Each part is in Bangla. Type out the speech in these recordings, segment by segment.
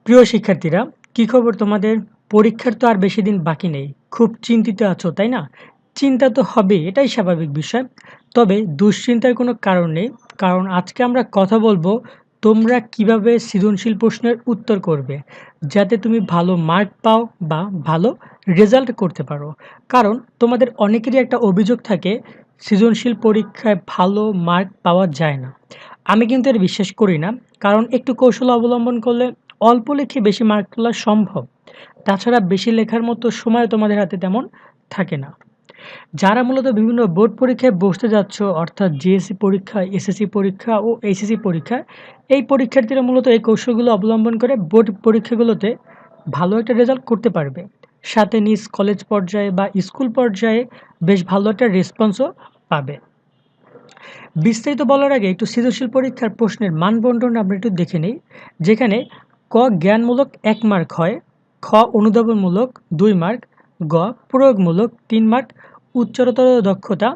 প্রিয় শিক্ষার্থীরা, কি খবর তোমাদের? পরীক্ষার তো আর বেশি দিন বাকি নেই। খুব চিন্তিত আছো, তাই না? চিন্তা তো হবেই, এটাই স্বাভাবিক বিষয়। তবে দুশ্চিন্তার কোনো কারণ নেই। কারণ আজকে আমরা কথা বলবো তোমরা কিভাবে সৃজনশীল প্রশ্নের উত্তর করবে, যাতে তুমি ভালো মার্ক পাও বা ভালো রেজাল্ট করতে পারো। কারণ তোমাদের অনেকেরই একটা অভিযোগ থাকে, সৃজনশীল পরীক্ষায় ভালো মার্ক পাওয়া যায় না। আমি কিন্তু এর বিশ্বাস করি না। কারণ একটু কৌশল অবলম্বন করলে অল্প লিখে বেশি মার্ক তোলা সম্ভব। তাছাড়া বেশি লেখার মতো সময় তোমাদের হাতে তেমন থাকে না। যারা মূলত বিভিন্ন বোর্ড পরীক্ষায় বসতে যাচ্ছ, অর্থাৎ জিএসসি পরীক্ষা, এসএসসি পরীক্ষা ও এইচএসসি পরীক্ষা, এই পরীক্ষার্থীরা মূলত এই কৌশলগুলো অবলম্বন করে বোর্ড পরীক্ষাগুলোতে ভালো একটা রেজাল্ট করতে পারবে। সাথে নিজ কলেজ পর্যায়ে বা স্কুল পর্যায়ে বেশ ভালো একটা রেসপন্সও পাবে। বিস্তারিত বলার আগে একটু সৃজনশীল পরীক্ষার প্রশ্নের মানবন্টন আমরা একটু দেখে নিই। যেখানে ক জ্ঞানমূলক ১ মার্ক হয়, খ অনুধাবনমূলক ২ মার্ক, গ প্রয়োগমূলক ৩ মার্ক, উচ্চতর দক্ষতা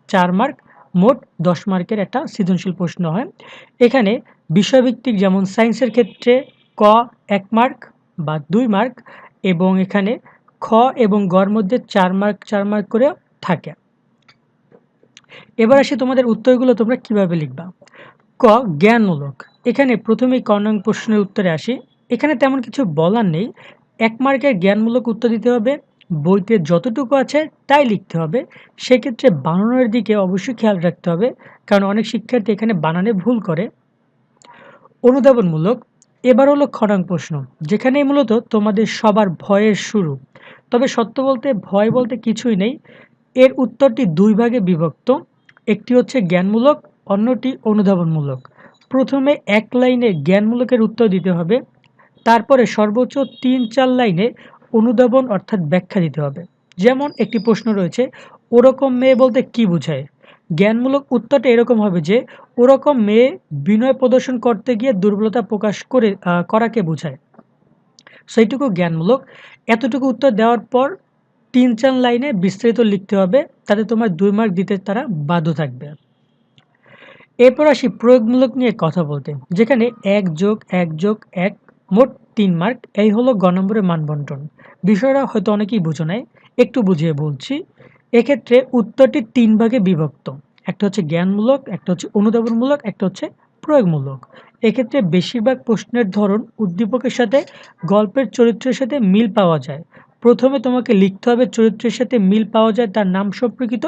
৪ মার্ক, মোট ১০ মার্কের একটা সৃজনশীল প্রশ্ন হয়। এখানে বিষয়ভিত্তিক, যেমন সায়েন্সের ক্ষেত্রে ক ১ মার্ক বা ২ মার্ক, এবং এখানে খ এবং গর মধ্যে ৪ মার্ক ৪ মার্ক করে থাকে। এবার আসি তোমাদের উত্তরগুলো তোমরা কিভাবে লিখবা। ক জ্ঞানমূলক, এখানে প্রথমেই ক নং প্রশ্নের উত্তরে আসি। এখানে তেমন কিছু বলার নেই। ১ মার্কের জ্ঞানমূলক উত্তর দিতে হবে, বইতে যতটুকু আছে তাই লিখতে হবে। সেক্ষেত্রে বানানের দিকে অবশ্যই খেয়াল রাখতে হবে, কারণ অনেক শিক্ষার্থী এখানে বানানে ভুল করে। অনুধাবনমূলক, এবার হলো খ নং প্রশ্ন, যেখানে মূলত তোমাদের সবার ভয়ের শুরু। তবে সত্য বলতে ভয় বলতে কিছুই নেই। এর উত্তরটি ২ ভাগে বিভক্ত। একটি হচ্ছে জ্ঞানমূলক, অন্যটি অনুধাবনমূলক। প্রথমে ১ লাইনে জ্ঞানমূলকের উত্তর দিতে হবে, তারপরে সর্বোচ্চ ৩-৪ লাইনে অনুধাবন অর্থাৎ ব্যাখ্যা দিতে হবে। যেমন একটি প্রশ্ন রয়েছে, ওরকম মেয়ে বলতে কী বোঝায়? জ্ঞানমূলক উত্তরটা এরকম হবে যে, ওরকম মেয়ে বিনয় প্রদর্শন করতে গিয়ে দুর্বলতা প্রকাশ করাকে বোঝায়। সেইটুকু জ্ঞানমূলক। এতটুকু উত্তর দেওয়ার পর ৩-৪ লাইনে বিস্তারিত লিখতে হবে, তাতে তোমার ২ মার্ক দিতে তারা বাধ্য থাকবে। এরপর আসি প্রয়োগমূলক নিয়ে কথা বলতে, যেখানে ১+১+১ মোট ৩ মার্ক। এই হলো গ নম্বরের মানবন্টন। বিষয়টা হয়তো অনেকেই বুঝো নাই, একটু বুঝিয়ে বলছি। এক্ষেত্রে উত্তরটি ৩ ভাগে বিভক্ত। একটা হচ্ছে জ্ঞানমূলক, একটা হচ্ছে অনুধাবনমূলক, একটা হচ্ছে প্রয়োগমূলক। এক্ষেত্রে বেশিরভাগ প্রশ্নের ধরন উদ্দীপকের সাথে গল্পের চরিত্রের সাথে মিল পাওয়া যায়। প্রথমে তোমাকে লিখতে হবে চরিত্রের সাথে মিল পাওয়া যায় তার নাম সম্পর্কিত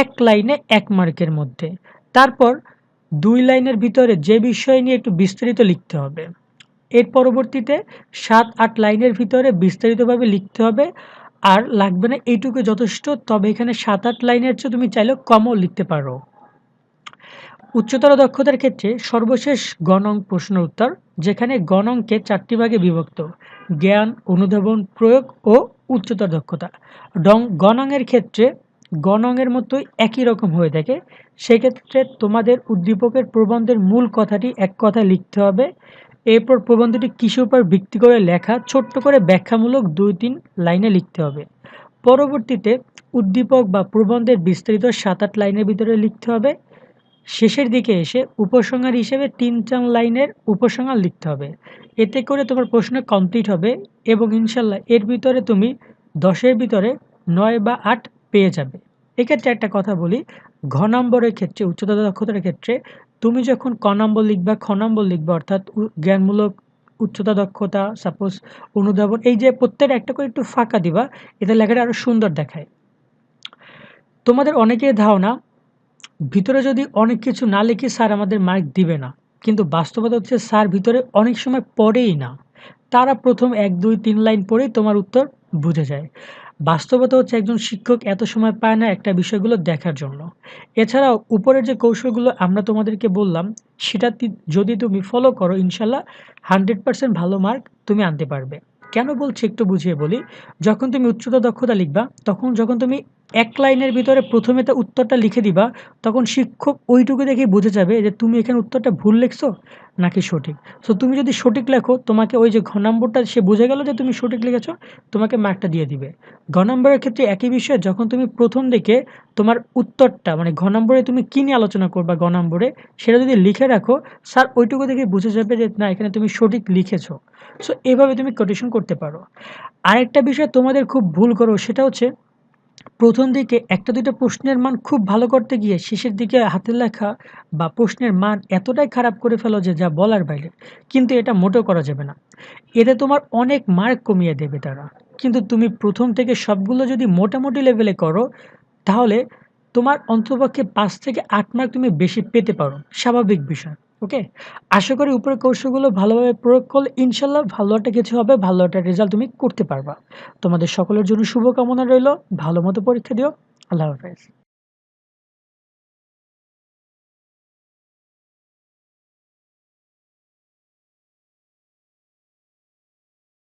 ১ লাইনে ১ মার্কের মধ্যে। তারপর ২ লাইনের ভিতরে যে বিষয় নিয়ে একটু বিস্তারিত লিখতে হবে। এর পরবর্তীতে ৭-৮ লাইনের ভিতরে বিস্তারিতভাবে লিখতে হবে। আর লাগবে না, এইটুকু যথেষ্ট। তবে এখানে ৭-৮ লাইনের চেয়ে তুমি চাইলেও কমও লিখতে পারো। উচ্চতর দক্ষতার ক্ষেত্রে সর্বশেষ গ নং প্রশ্নের উত্তর, যেখানে গ নংকে ৪টি ভাগে বিভক্ত: জ্ঞান, অনুধাবন, প্রয়োগ ও উচ্চতর দক্ষতা। গ নংয়ের ক্ষেত্রে গ নংয়ের মতোই একই রকম হয়ে থাকে। সেক্ষেত্রে তোমাদের উদ্দীপকের প্রবন্ধের মূল কথাটি এক কথায় লিখতে হবে। এরপর প্রবন্ধটি কিসের উপর ভিত্তি করে লেখা, ছোট্ট করে ব্যাখ্যামূলক ২-৩ লাইনে লিখতে হবে। পরবর্তীতে উদ্দীপক বা প্রবন্ধের বিস্তারিত ৭-৮ লাইনের ভিতরে লিখতে হবে। শেষের দিকে এসে উপসংহার হিসেবে ৩-৪ লাইনের উপসংহার লিখতে হবে। এতে করে তোমার প্রশ্ন কমপ্লিট হবে এবং ইনশাল্লাহ এর ভিতরে তুমি ১০-এর ভিতরে ৯ বা ৮ পেয়ে যাবে। এক্ষেত্রে একটা কথা বলি, ঘ নম্বরের ক্ষেত্রে, উচ্চতর দক্ষতার ক্ষেত্রে তুমি যখন ক নম্বর লিখবা, খ নম্বর লিখবা, অর্থাৎ জ্ঞানমূলক, উচ্চতা দক্ষতা, সাপোজ অনুধাবন, এই যে প্রত্যেকটা একটা করে একটু ফাঁকা দিবা, এতে লেখাটা আরও সুন্দর দেখায়। তোমাদের অনেকের ধারণা, ভিতরে যদি অনেক কিছু না লিখি স্যার আমাদের মার্ক দিবে না। কিন্তু বাস্তবতা হচ্ছে স্যার ভিতরে অনেক সময় পড়েই না। তারা প্রথম ১-২-৩ লাইন পড়েই তোমার উত্তর বুঝে যায়। বাস্তবতা হচ্ছে একজন শিক্ষক এত সময় পায় না একটা বিষয়গুলো দেখার জন্য। এছাড়াও উপরের যে কৌশলগুলো আমরা তোমাদেরকে বললাম, সেটা যদি তুমি ফলো করো, ইনশাল্লাহ 100% ভালো মার্ক তুমি আনতে পারবে। কেন বলছি একটু বুঝিয়ে বলি। যখন তুমি উচ্চতর দক্ষতা লিখবা, তখন যখন তুমি এক লাইনের ভিতরে প্রথমে তো উত্তরটা লিখে দিবা, তখন শিক্ষক ওইটুকু দেখেই বুঝে যাবে যে তুমি এখানে উত্তরটা ভুল লিখছো নাকি সঠিক। সো তুমি যদি সঠিক লেখো, তোমাকে ওই যে ঘ নম্বরটা সে বুঝে গেল যে তুমি সঠিক লিখেছো, তোমাকে মার্কটা দিয়ে দিবে। ঘ নম্বরের ক্ষেত্রে একই বিষয়, যখন তুমি প্রথম দিকে তোমার উত্তরটা মানে ঘ নম্বরে তুমি কী নিয়ে আলোচনা করবা ঘ নম্বরে, সেটা যদি লিখে রাখো, স্যার ওইটুকু দেখেই বুঝে যাবে যে না এখানে তুমি সঠিক লিখেছো। সো এভাবে তুমি কোটেশন করতে পারো। আরেকটা বিষয় তোমাদের খুব ভুল করো, সেটা হচ্ছে প্রথম দিকে একটা দুইটা প্রশ্নের মান খুব ভালো করতে গিয়ে শেষের দিকে হাতের লেখা বা প্রশ্নের মান এতটাই খারাপ করে ফেলো যে যা বলার বাইরে। কিন্তু এটা মোটেও করা যাবে না, এতে তোমার অনেক মার্ক কমিয়ে দেবে তারা। কিন্তু তুমি প্রথম থেকে সবগুলো যদি মোটামুটি লেভেলে করো, তাহলে তোমার অন্ততপক্ষে 5 থেকে 8 মার্ক তুমি বেশি পেতে পারো, স্বাভাবিক বিষয়। ওকে, আশা করি উপরের কৌশলগুলো ভালোভাবে প্রয়োগ করলে ইনশাল্লাহ ভালো একটা কিছু হবে, ভালো একটা রেজাল্ট তুমি করতে পারবা। তোমাদের সকলের জন্য শুভকামনা রইল, ভালো মতো পরীক্ষা দিও। আল্লাহ হাফেজ।